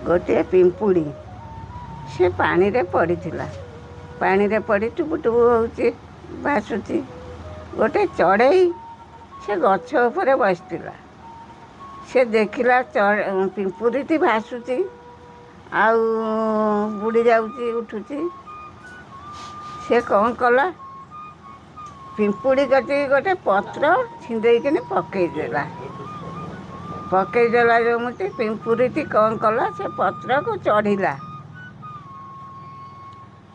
गोटे पिंपुड़ी से पानी रे पड़ीथिला। पानी रे पड़ी टुबु टुबु होउची भासुची। गोटे चढ़ई से गछ उपरे बसतिला। से देखिला पिंपुड़ीटी भासुची आउ बुड़ी जाउची उठुची। से कौन कला पिंपुड़ी कति गोटे पत्र छिंदेकिनी पकईदेला। पकईदेला जमुती पिंपुड़ीटी कौन कला से पत्र को चढ़िला।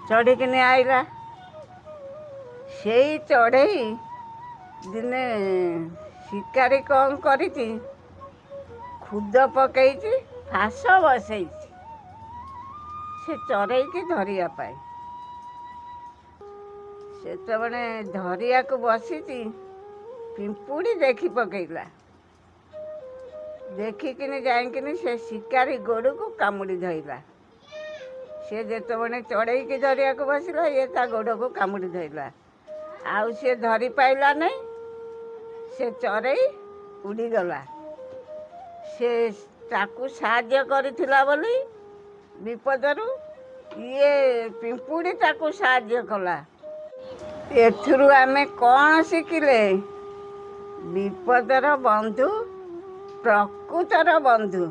चढ़िकिनी आइला। सेई चढ़ई दिने शिकारी कौन करिची खुद पकईची फास बसईची से चढ़ई की धरिया पाई। से तो मैंने धरिया को बसीची पिंपुड़ी देखी पकईला। देखिकिनी जाइकिनी से शिकारी गोड़ को कामुड़ी धइला। से जेतो मैंने चढ़ई की धरिया को बसिला ये ता गोड़ को कामुड़ी धइला। आउ से धरी पाइला नहीं। से चढ़ई उड़ीगला। से ताकू साहाଯ୍य करिथिला बोली विपदरू ये पिंपुड़ी ताकू साहाଯ୍य कला। एथुरु आमे कौन शिखिले विपदर बंधु प्रकृतर बंधु।